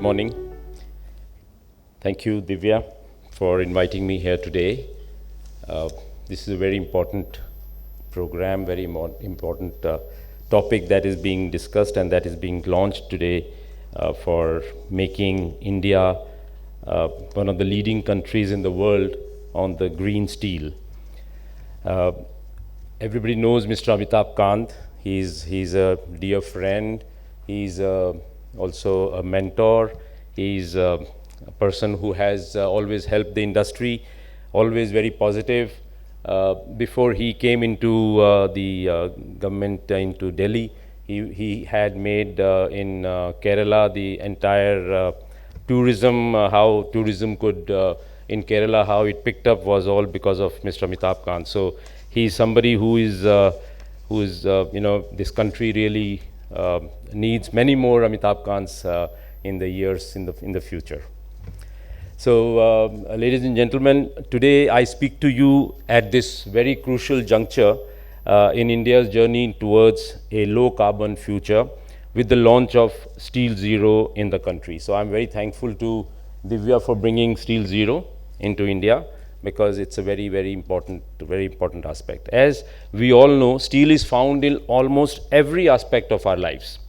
morning. Thank you, Divya, for inviting me here today. This is a very important program, very important topic that is being discussed and that is being launched today for making India one of the leading countries in the world on the green steel. Everybody knows Mr. Amitabh Kant. He's a dear friend. He's also a mentor. He's a person who has always helped the industry, always very positive. Before he came into the government into Delhi, he had made in Kerala the entire tourism, how tourism could in Kerala, how it picked up was all because of Mr. Amitabh Kant. So he's somebody who is this country really needs many more Amitabh Kants in the years in the future. So, ladies and gentlemen, today I speak to you at this very crucial juncture in India's journey towards a low-carbon future with the launch of Steel Zero in the country. So, I'm very thankful to Divya for bringing Steel Zero into India because it's a very, very important aspect. As we all know, steel is found in almost every aspect of our lives,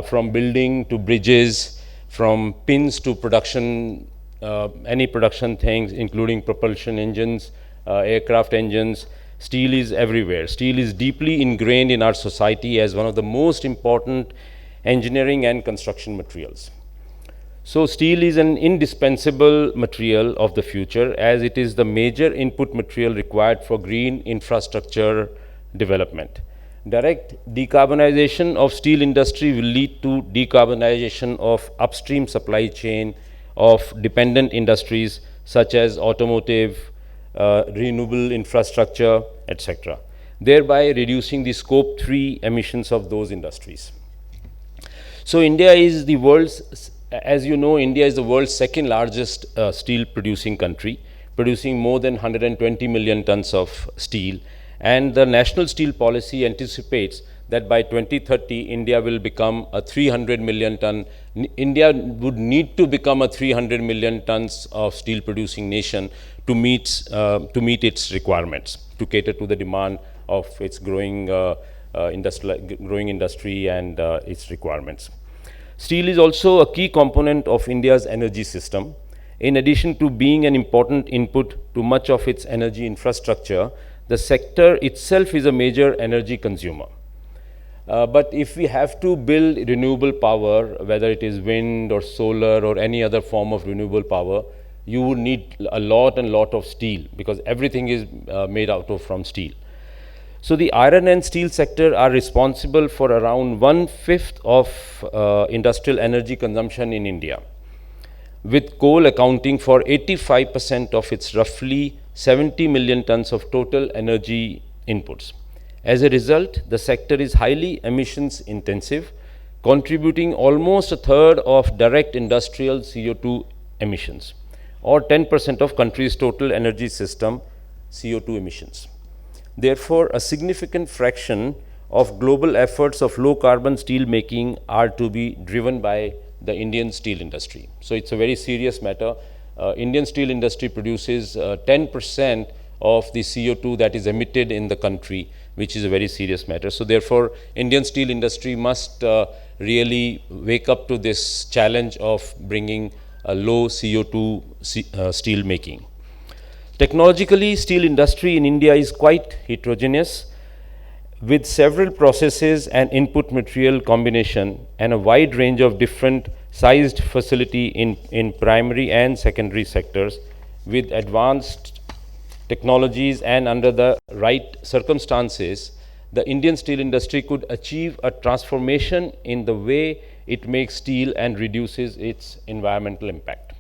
from building to bridges, from pins to production. Any production things, including propulsion engines, aircraft engines, steel is everywhere. Steel is deeply ingrained in our society as one of the most important engineering and construction materials. So steel is an indispensable material of the future as it is the major input material required for green infrastructure development. Direct decarbonization of steel industry will lead to decarbonization of upstream supply chain of dependent industries such as automotive, renewable infrastructure, etc., thereby reducing the scope 3 emissions of those industries. So India is the world's, as you know, India is the world's second largest steel producing country, producing more than 120 million tons of steel, and the national steel policy anticipates that by 2030, India will become a 300 million ton. India would need to become a 300 million tons of steel producing nation to meet its requirements, to cater to the demand of its growing industry and its requirements. Steel is also a key component of India's energy system. In addition to being an important input to much of its energy infrastructure, the sector itself is a major energy consumer. But if we have to build renewable power, whether it is wind or solar or any other form of renewable power, you would need a lot of steel because everything is made out of from steel. So the iron and steel sector are responsible for around 1/5 of industrial energy consumption in India, with coal accounting for 85% of its roughly 70 million tons of total energy inputs. As a result, the sector is highly emissions intensive, contributing almost a third of direct industrial CO2 emissions, or 10% of country's total energy system CO2 emissions. Therefore, a significant fraction of global efforts of low carbon steel making are to be driven by the Indian steel industry. So it's a very serious matter. Indian steel industry produces 10% of the CO2 that is emitted in the country, which is a very serious matter. So therefore, Indian steel industry must really wake up to this challenge of bringing a low CO2 steel making. Technologically, steel industry in India is quite heterogeneous, with several processes and input material combination and a wide range of different sized facility in primary and secondary sectors. With advanced technologies and under the right circumstances, the Indian steel industry could achieve a transformation in the way it makes steel and reduces its environmental impact.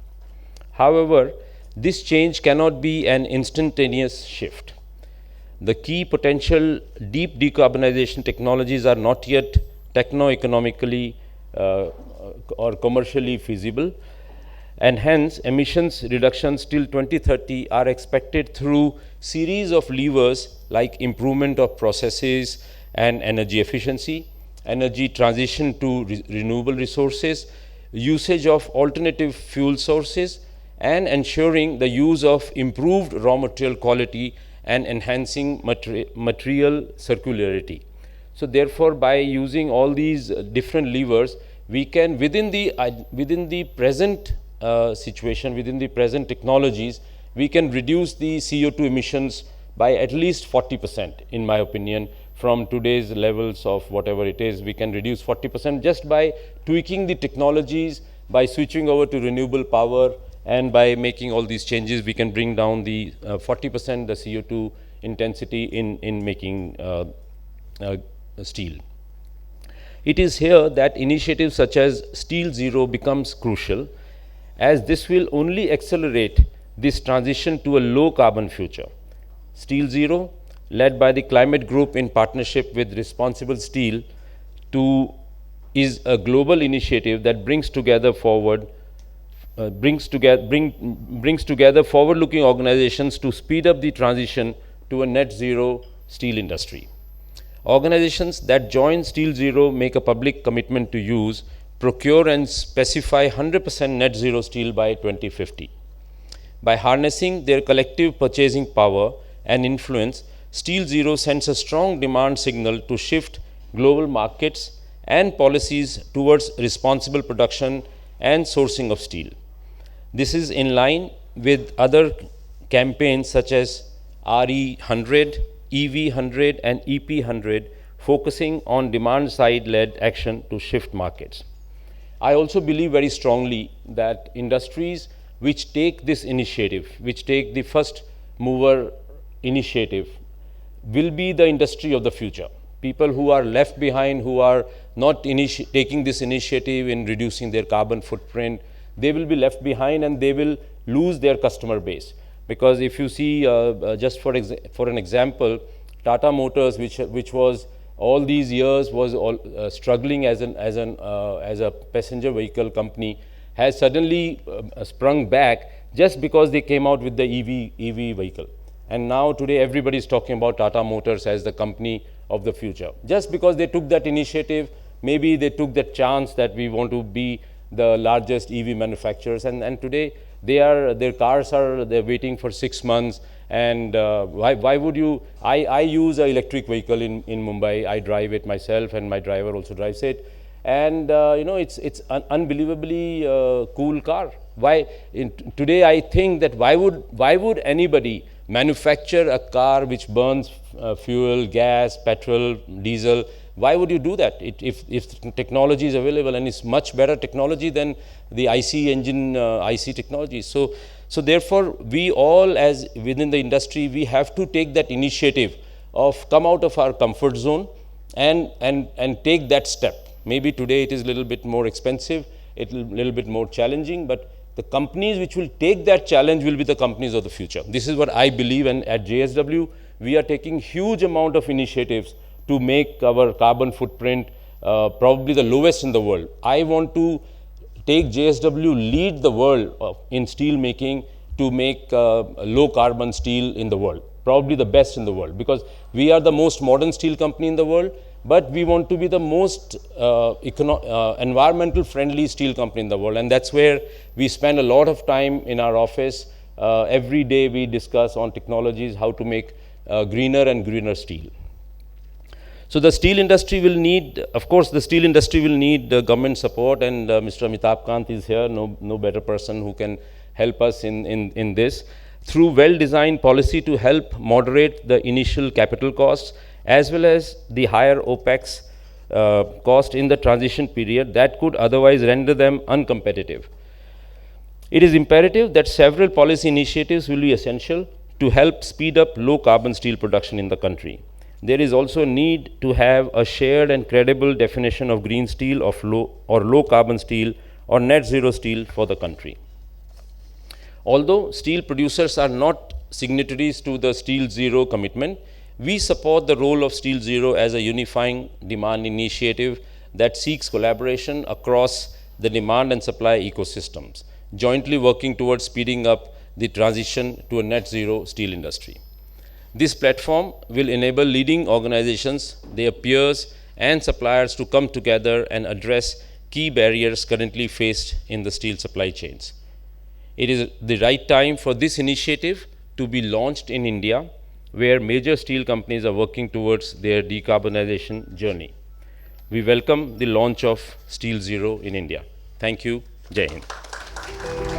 However, this change cannot be an instantaneous shift. The key potential deep decarbonization technologies are not yet techno-economically or commercially feasible, and hence emissions reductions till 2030 are expected through series of levers like improvement of processes and energy efficiency, energy transition to renewable resources, usage of alternative fuel sources, and ensuring the use of improved raw material quality and enhancing material circularity. So therefore, by using all these different levers, we can, within the present situation, within the present technologies, we can reduce the CO2 emissions by at least 40%, in my opinion. From today's levels of whatever it is, we can reduce 40% just by tweaking the technologies, by switching over to renewable power, and by making all these changes, we can bring down the 40% the CO2 intensity in making steel. It is here that initiatives such as Steel Zero becomes crucial, as this will only accelerate this transition to a low carbon future. Steel Zero, led by the Climate Group in partnership with Responsible Steel, is a global initiative that brings together forward-looking organizations to speed up the transition to a net zero steel industry. Organizations that join Steel Zero make a public commitment to use, procure and specify 100% net zero steel by 2050. By harnessing their collective purchasing power and influence, Steel Zero sends a strong demand signal to shift global markets and policies towards responsible production and sourcing of steel. This is in line with other campaigns such as RE100, EV100 and EP100, focusing on demand-side-led action to shift markets. I also believe very strongly that industries which take this initiative, which take the first mover initiative, will be the industry of the future. People who are left behind, who are not taking this initiative in reducing their carbon footprint, they will be left behind and they will lose their customer base. Because if you see, just for an example, Tata Motors, which was all these years was struggling as a passenger vehicle company, has suddenly sprung back just because they came out with the EV vehicle. And now today everybody is talking about Tata Motors as the company of the future. Just because they took that initiative, maybe they took that chance that we want to be the largest EV manufacturers, and today their cars are waiting for 6 months. And why would you? I use an electric vehicle in Mumbai. I drive it myself, and my driver also drives it. And it's an unbelievably cool car. Today I think that why would anybody manufacture a car which burns fuel, gas, petrol, diesel? Why would you do that? If technology is available, and it's much better technology than the IC technology. So therefore, we all, as within the industry, we have to take that initiative of come out of our comfort zone and take that step. Maybe today it is a little bit more expensive, it's a little bit more challenging, but the companies which will take that challenge will be the companies of the future. This is what I believe, and at JSW, we are taking huge amount of initiatives to make our carbon footprint probably the lowest in the world. I want to take JSW, lead the world in steel making to make low carbon steel in the world, probably the best in the world, because we are the most modern steel company in the world, but we want to be the most environmental friendly steel company in the world. And that's where we spend a lot of time in our office. Every day we discuss on technologies, how to make greener and greener steel. So the steel industry will need, of course, government support, and Mr. Amitabh Kant is here, no better person who can help us in this, through well-designed policy to help moderate the initial capital costs, as well as the higher OPEX cost in the transition period that could otherwise render them uncompetitive. It is imperative that several policy initiatives will be essential to help speed up low carbon steel production in the country. There is also a need to have a shared and credible definition of green steel, of low carbon steel, or net zero steel for the country. Although steel producers are not signatories to the Steel Zero commitment, we support the role of Steel Zero as a unifying demand initiative that seeks collaboration across the demand and supply ecosystems, jointly working towards speeding up the transition to a net zero steel industry. This platform will enable leading organizations, their peers, and suppliers to come together and address key barriers currently faced in the steel supply chains. It is the right time for this initiative to be launched in India, where major steel companies are working towards their decarbonization journey. We welcome the launch of Steel Zero in India. Thank you. Jai Hind.